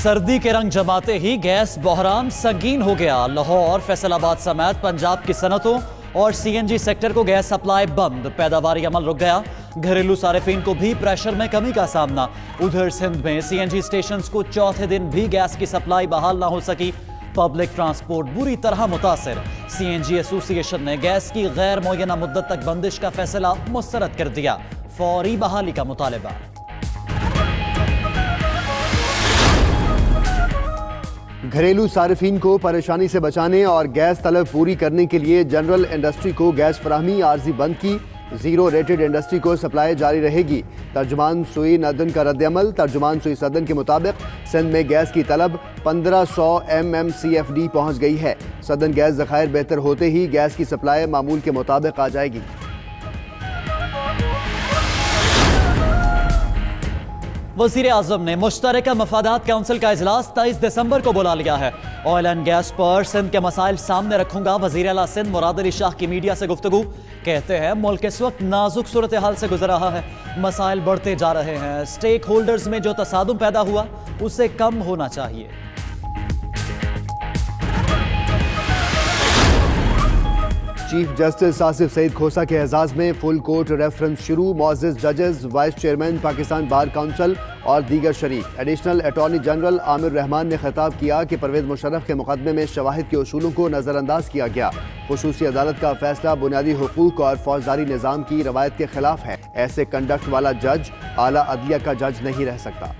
सर्दी के रंग जमाते ही गैस बहरान संगीन हो गया। लाहौर, फैसलाबाद समेत पंजाब की सनतों और सीएनजी सेक्टर को गैस सप्लाई बंद, पैदावारी अमल रुक गया। घरेलू सार्फिन को भी प्रेशर में कमी का सामना। उधर सिंध में सीएनजी स्टेशंस को चौथे दिन भी गैस की सप्लाई बहाल ना हो सकी। पब्लिक ट्रांसपोर्ट बुरी तरह मुतासिर। सीएनजी एसोसिएशन ने गैस की गैर मुअय्यना मुद्दत तक बंदिश का फैसला मुस्तरद कर दिया। फौरी बहाली का मुतालबा। घरेलू सार्फिन को परेशानी से बचाने और गैस तलब पूरी करने के लिए जनरल इंडस्ट्री को गैस फराहमी आर्जी बंद की। जीरो रेटेड इंडस्ट्री को सप्लाई जारी रहेगी। तर्जुमान सुई नदन का रद्दअमल। तर्जुमान सुई सदन के मुताबिक सिंध में गैस की तलब 1500 MMCFD पहुंच गई है। सदन गैस ज़खायर बेहतर होते ही गैस की सप्लाई मामूल के मुताबिक आ जाएगी। वज़ीर आज़म ने मुश्तरका मफादात काउंसिल का इजलास 23 दिसंबर को बुला लिया है। ऑयल एंड गैस पर सिंध के मसाइल सामने रखूंगा। वज़ीर आला सिंध मुराद अली शाह की मीडिया से गुफ्तगू। कहते हैं मुल्क इस वक्त नाजुक सूरत हाल से गुजर रहा है। मसाइल बढ़ते जा रहे हैं। स्टेक होल्डर्स में जो तसादुम पैदा हुआ उसे कम होना चाहिए। चीफ जस्टिस आसिफ सईद खोसा के एजाज में फुल कोर्ट रेफरेंस शुरू। मुअज़्ज़िज़ जजेस, vice chairman Pakistan bar council और दीगर शरीक। Additional attorney general Aamir Rahman ने खिताब किया कि परवेज मुशर्रफ के मुकदमे में शवाहिद के उसूलों को नज़रअंदाज किया गया। खुसूसी अदालत का फैसला बुनियादी हुकूक और फौजदारी निज़ाम की रवायत के खिलाफ है। ऐसे कंडक्ट वाला जज आला अदलिया का जज नहीं रह सकता।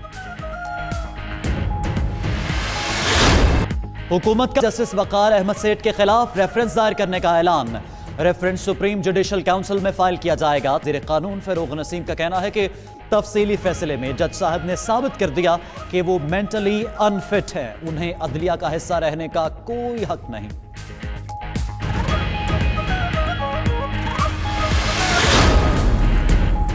हुकूमत का जस्टिस वकार अहमद सेठ के खिलाफ रेफरेंस दायर करने का ऐलान। रेफरेंस सुप्रीम जुडिशल काउंसिल में फाइल किया जाएगा। वज़ीर कानून फ़ारूक नसीम का कहना है कि तफसीली फैसले में जज साहब ने साबित कर दिया कि वो मेंटली अनफिट है। उन्हें अदलिया का हिस्सा रहने का कोई हक नहीं।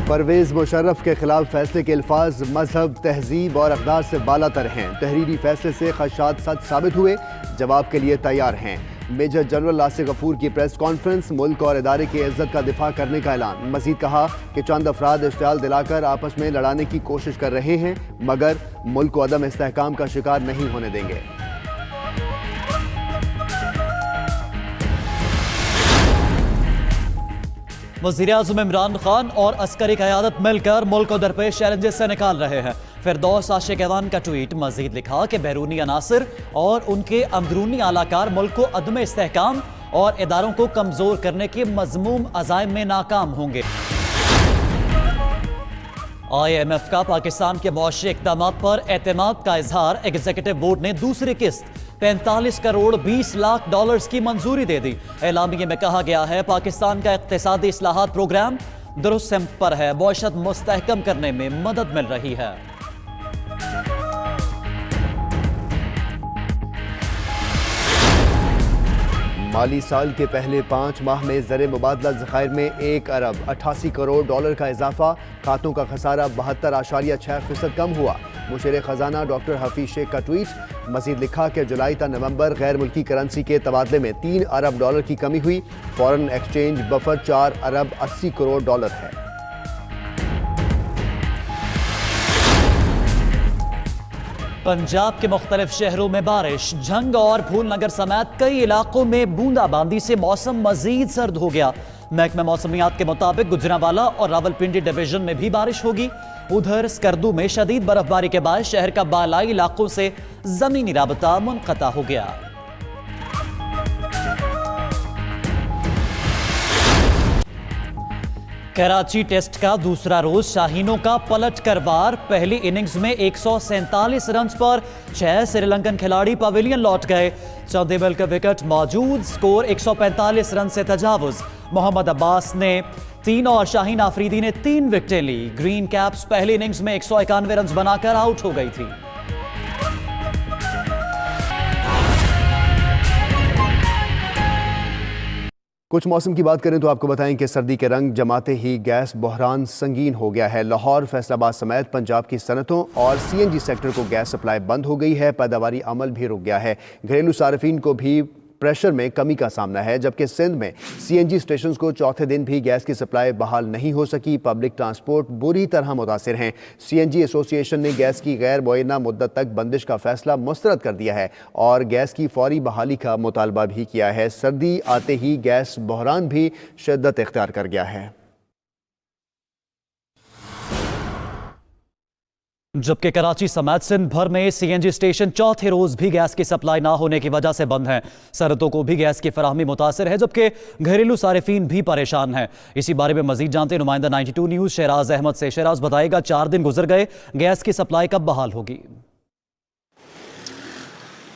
परवेज मुशर्रफ के खिलाफ फैसले के अल्फाज मजहब, तहजीब और अक़दार से बालातर हैं। तहरीरी फैसले से खदशात सच साबित हुए, जवाब के लिए तैयार हैं। मेजर जनरल आसिफ गफूर की प्रेस कॉन्फ्रेंस। मुल्क और इदारे की इज्जत का दिफा करने का ऐलान। मजीद कहा कि चंद अफराद इश्तियाल दिलाकर आपस में लड़ाने की कोशिश कर रहे हैं, मगर मुल्क को अदम इस्तेहकाम का शिकार नहीं होने देंगे। वज़ीर आज़म इमरान खान और अस्करी क़यादत मिलकर मुल्क को दरपेश चैलेंजेस से निकाल रहे हैं। फिरदौस आशिक ऐवान का ट्वीट। मजीद लिखा कि बैरूनी अनासर और उनके अंदरूनी आलाकार मुल्क को अदम इस्तेहकाम और इदारों को कमज़ोर करने के मज़मूम अज़ाइम में नाकाम होंगे। IMF का पाकिस्तान के मुआशी इक़दामात पर एतमाद का इजहार। एग्जीक्यूटिव बोर्ड ने दूसरी किस्त 45 करोड़ 20 लाख डॉलर्स की मंजूरी दे दी। एलामिये में कहा गया है पाकिस्तान का इक़्तिसादी इस्लाहात प्रोग्राम दुरुस्त सिमत पर है। मईशत मुस्तहकम करने में मदद मिल रही है। माली साल के पहले 5 माह में ज़र मुबादला ज़खायर में 1 अरब 88 करोड़ डॉलर का इजाफा। खातों का खसारा 72.6% कम हुआ। मुशीर खजाना डॉक्टर हफीज शेख का ट्वीट। मजीद लिखा कि जुलाई ta नवंबर गैर मुल्की करेंसी के तबादले में 3 अरब डॉलर की कमी हुई। फॉरेन एक्सचेंज बफर 4 अरब 80 करोड़ डॉलर है। पंजाब के मुख्तलिफ शहरों में बारिश। झंग और फूलनगर समेत कई इलाकों में बूंदाबांदी से मौसम मजीद सर्द हो गया। महकमा मौसमियात के मुताबिक गुजरांवाला और रावलपिंडी डिवीजन में भी बारिश होगी। उधर स्कर्दू में शदीद बर्फबारी के बाद शहर का बालाई इलाकों से जमीनी राबता मुनक़ता हो गया। कराची टेस्ट का दूसरा रोज शाहीनों का पलट कर वार। पहली इनिंग्स में 147 रन पर 6 श्रीलंकन खिलाड़ी पवेलियन लौट गए। चंदेबल का विकेट मौजूद। स्कोर 145 रन से तजावुज। मोहम्मद अब्बास ने 3 और शाहीन आफरीदी ने 3 विकेटें ली। ग्रीन कैप्स पहली इनिंग्स में 191 रन बनाकर आउट हो गई थी। कुछ मौसम की बात करें तो आपको बताएं कि सर्दी के रंग जमाते ही गैस बहरान संगीन हो गया है। लाहौर, फैसलाबाद समेत पंजाब की सनतों और सीएनजी सेक्टर को गैस सप्लाई बंद हो गई है। पैदावारी अमल भी रुक गया है। घरेलू सार्फिन को भी प्रेशर में कमी का सामना है, जबकि सिंध में सीएनजी स्टेशंस को चौथे दिन भी गैस की सप्लाई बहाल नहीं हो सकी। पब्लिक ट्रांसपोर्ट बुरी तरह मुतासिर हैं। सीएनजी एसोसिएशन ने गैस की गैर मुअय्यना मुद्दत तक बंदिश का फैसला मुस्तरद कर दिया है और गैस की फौरी बहाली का मुतालबा भी किया है। सर्दी आते ही गैस बहरान भी शिद्दत इख्तियार कर गया है। जबकि कराची समेत सिंध भर में सीएनजी स्टेशन चौथे रोज भी गैस की सप्लाई ना होने की वजह से बंद हैं। सरहदों को भी गैस की फराहमी मुतासिर है, जबकि घरेलू सारिफीन भी परेशान हैं। इसी बारे में मजीद जानते नुमाइंदा 92 न्यूज शहराज अहमद से। शहराज, बताएगा 4 दिन गुजर गए, गैस की सप्लाई कब बहाल होगी?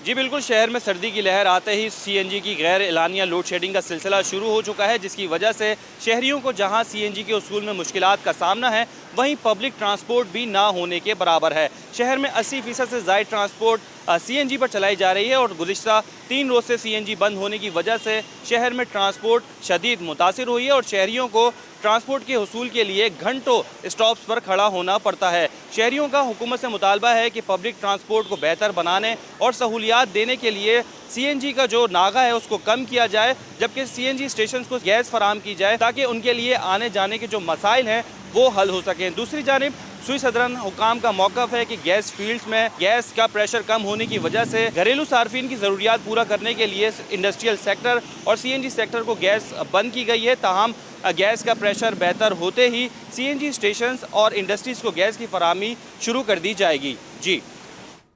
जी बिल्कुल, शहर में सर्दी की लहर आते ही सीएनजी की गैर एलानिया लोड शेडिंग का सिलसिला शुरू हो चुका है, जिसकी वजह से शहरियों को जहां सीएनजी के उसूल में मुश्किलात का सामना है, वहीं पब्लिक ट्रांसपोर्ट भी ना होने के बराबर है। शहर में 80% से ज़ायद ट्रांसपोर्ट सीएनजी पर चलाई जा रही है और गुज़िश्ता 3 रोज़ से सीएनजी बंद होने की वजह से शहर में ट्रांसपोर्ट शदीद मुतासिर हुई है और शहरियों को ट्रांसपोर्ट के हुसूल के लिए घंटों स्टॉप्स पर खड़ा होना पड़ता है। शहरियों का हुकूमत से मुतालबा है कि पब्लिक ट्रांसपोर्ट को बेहतर बनाने और सहूलियात देने के लिए सीएनजी का जो नागा है उसको कम किया जाए, जबकि सीएनजी स्टेशन को गैस फराहम की जाए ताकि उनके लिए आने जाने के जो मसाइल हैं वो हल हो सकें। दूसरी जानिब सुई सदरन हुकाम का मौक़िफ़ है कि गैस फील्ड्स में गैस का प्रेशर कम होने की वजह से घरेलू सार्फिन की ज़रूरियात पूरा करने के लिए इंडस्ट्रियल सेक्टर और सीएनजी सेक्टर को गैस बंद की गई है। ताहम गैस का प्रेशर बेहतर होते ही सीएनजी स्टेशंस और इंडस्ट्रीज़ को गैस की फराहमी शुरू कर दी जाएगी। जी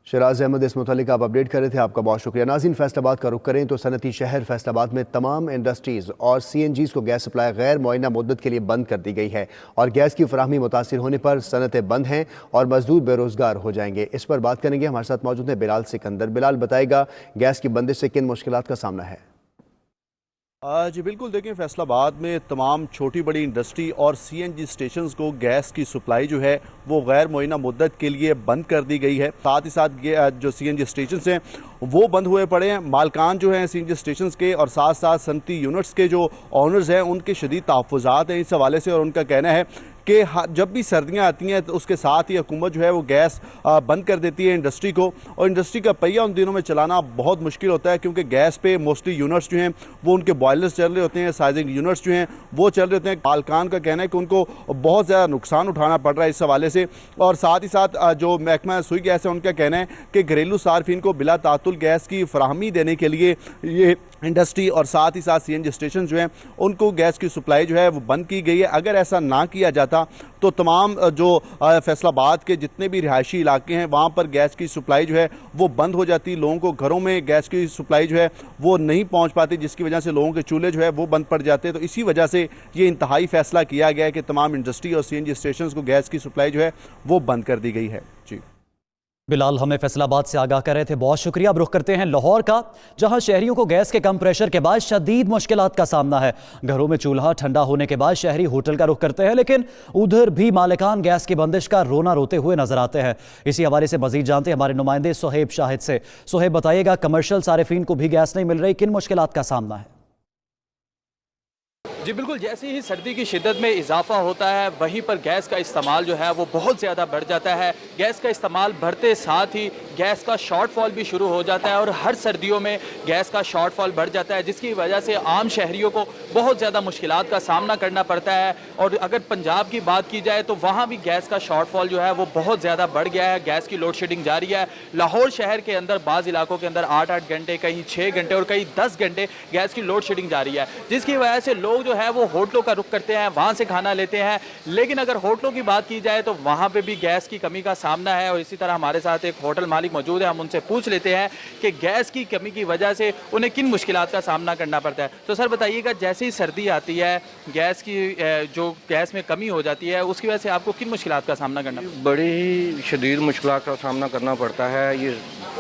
शहराज अहमद, इस मुतालिक आप अपडेट कर रहे थे, आपका बहुत शुक्रिया। नाज़रीन, फैसलाबाद का रुख करें तो सनती शहर फैसलाबाद में तमाम इंडस्ट्रीज़ और सीएनजीज़ को गैस सप्लाई गैर मुअय्यना मुद्दत के लिए बंद कर दी गई है और गैस की फराहमी मुतासिर होने पर सनतें बंद हैं और मजदूर बेरोज़गार हो जाएंगे। इस पर बात करेंगे, हमारे साथ मौजूद हैं बिलाल सिकंदर। बिलाल, बताएगा गैस की बंदिश से किन मुश्किलात का सामना है? जी बिल्कुल, देखें फैसलाबाद में तमाम छोटी बड़ी इंडस्ट्री और सीएनजी स्टेशंस को गैस की सप्लाई जो है वो गैर मुअय्यना मुद्दत के लिए बंद कर दी गई है। साथ ही साथ जो सीएनजी स्टेशंस हैं वो बंद हुए पड़े हैं। मालकान जो हैं सीएनजी स्टेशंस के और साथ साथ सनती यूनिट्स के जो ऑनर्स हैं उनके शदीद तहफ़्फ़ुज़ात हैं इस हवाले से, और उनका कहना है कि जब भी सर्दियां आती हैं तो उसके साथ ही हुकूमत जो है वो गैस बंद कर देती है इंडस्ट्री को, और इंडस्ट्री का पहिया उन दिनों में चलाना बहुत मुश्किल होता है क्योंकि गैस पे मोस्टली यूनिट्स जो हैं वो उनके बॉयलर्स चल रहे होते हैं, साइजिंग यूनिट्स जो हैं वो चल रहे होते हैं। मालकान का कहना है कि उनको बहुत ज़्यादा नुकसान उठाना पड़ रहा है इस हवाले से। और साथ ही साथ जो महकमा सुई गैस है उनका कहना है कि घरेलू सार्फिन को बिला तातुल गैस की फराहमी देने के लिए ये इंडस्ट्री और साथ ही साथ सीएनजी स्टेशन जो हैं उनको गैस की सप्लाई जो है वो बंद की गई है। अगर ऐसा ना किया जाता तो तमाम जो फैसलाबाद के जितने भी रिहायशी इलाके हैं वहाँ पर गैस की सप्लाई जो है वो बंद हो जाती, लोगों को घरों में गैस की सप्लाई जो है वो नहीं पहुँच पाती, जिसकी वजह से लोगों के चूल्हे जो है वो बंद पड़ जाते। तो इसी वजह से ये इंतहाई फैसला किया गया है कि तमाम इंडस्ट्री और सीएनजी स्टेशन को गैस की सप्लाई जो है वो बंद कर दी गई है। जी बिलाल हमें फैसलाबाद से आगाह कर रहे थे, बहुत शुक्रिया। अब रुख करते हैं लाहौर का, जहां शहरियों को गैस के कम प्रेशर के बाद शदीद मुश्किलात का सामना है। घरों में चूल्हा ठंडा होने के बाद शहरी होटल का रुख करते हैं, लेकिन उधर भी मालिकान गैस की बंदिश का रोना रोते हुए नजर आते हैं। इसी हवाले से मजीद जानते हैं हमारे नुमाइंदे सुहेब शाहिद से। सुहेब, बताइएगा कमर्शियल सारिफीन को भी गैस नहीं मिल रही, किन मुश्किलात का सामना है? जी बिल्कुल, जैसे ही सर्दी की शिद्दत में इजाफा होता है वहीं पर गैस का इस्तेमाल जो है वो बहुत ज़्यादा बढ़ जाता है। गैस का इस्तेमाल बढ़ते साथ ही गैस का शॉर्टफॉल भी शुरू हो जाता है और हर सर्दियों में गैस का शॉर्टफॉल बढ़ जाता है, जिसकी वजह से आम शहरियों को बहुत ज़्यादा मुश्किलात का सामना करना पड़ता है। और अगर पंजाब की बात की जाए तो वहाँ भी गैस का शॉर्टफॉल जो है वो बहुत ज़्यादा बढ़ गया है। गैस की लोड शेडिंग जारी है। लाहौर शहर के अंदर बाज़ इलाकों के अंदर 8-8 घंटे, कहीं 6 घंटे और कहीं 10 घंटे गैस की लोड शेडिंग जारी है, जिसकी वजह से लोग जो है वो होटलों का रुख करते हैं, वहाँ से खाना लेते हैं। लेकिन अगर होटलों की बात की जाए तो वहाँ पे भी गैस की कमी का सामना है। और इसी तरह हमारे साथ एक होटल मालिक मौजूद है, हम उनसे पूछ लेते हैं कि गैस की कमी की वजह से उन्हें किन मुश्किलात का सामना करना पड़ता है। तो सर बताइएगा, जैसे ही सर्दी आती है गैस की जो गैस में कमी हो जाती है उसकी वजह से आपको किन मुश्किलात का सामना करना पड़ता है? बड़ी ही शदीद मुश्किलात का सामना करना पड़ता है। ये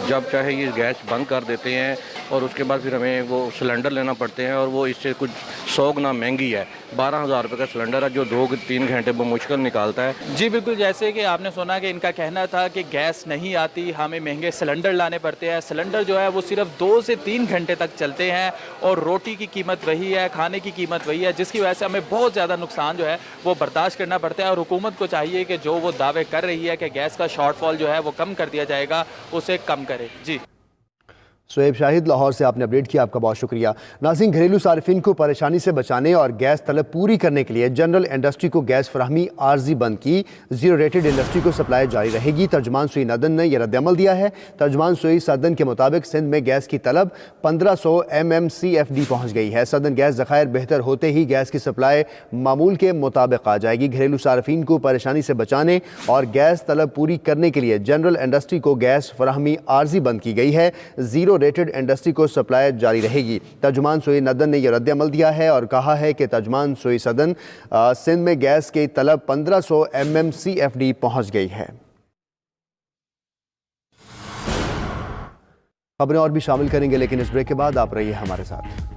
जब चाहे ये गैस बंद कर देते हैं और उसके बाद फिर हमें वो सिलेंडर लेना पड़ते हैं, और वो इससे कुछ 100 गुना महंगी है। 12,000 रुपये का सिलेंडर है जो 2-3 घंटे में मुश्किल निकालता है। जी बिल्कुल, जैसे कि आपने सुना कि इनका कहना था कि गैस नहीं आती, हमें महंगे सिलेंडर लाने पड़ते हैं। सिलेंडर जो है वो सिर्फ 2 से 3 घंटे तक चलते हैं और रोटी की कीमत वही है, खाने की कीमत वही है, जिसकी वजह से हमें बहुत ज़्यादा नुकसान जो है वो बर्दाश्त करना पड़ता है। और हुकूमत को चाहिए कि जो वो दावे कर रही है कि गैस का शॉर्टफॉल जो है वो कम कर दिया जाएगा, उसे कम करे। जी सोएब शाहिद लाहौर से आपने अपडेट किया, आपका बहुत शुक्रिया। नाज़रीन, घरेलू सार्फिन को परेशानी से बचाने और गैस तलब पूरी करने के लिए जनरल इंडस्ट्री को गैस फराहमी आर्जी बंद की। जीरो रेटेड इंडस्ट्री को सप्लाई जारी रहेगी। तर्जुमान सुई नदन ने यह रद्दअमल दिया है। तर्जुमान सुई सदन के मुताबिक सिंध में गैस की तलब 1500 MMCFD पहुँच गई है। सदन गैस ज़खायर बेहतर होते ही गैस की सप्लाई मामूल के मुताबिक आ जाएगी। घरेलू सार्फिन को परेशानी से बचाने और गैस तलब पूरी करने के लिए जनरल इंडस्ट्री को गैस फराहमी आर्जी बंद की गई है। जीरो रेटेड इंडस्ट्री को सप्लाई जारी रहेगी। तर्जुमान सोई नदन ने यह रद्दअमल दिया है और कहा है कि तर्जुमान सोई सदन सिंध में गैस की तलब 1500 MMCFD पहुंच गई है। खबरें और भी शामिल करेंगे, लेकिन इस ब्रेक के बाद आप रहिए हमारे साथ।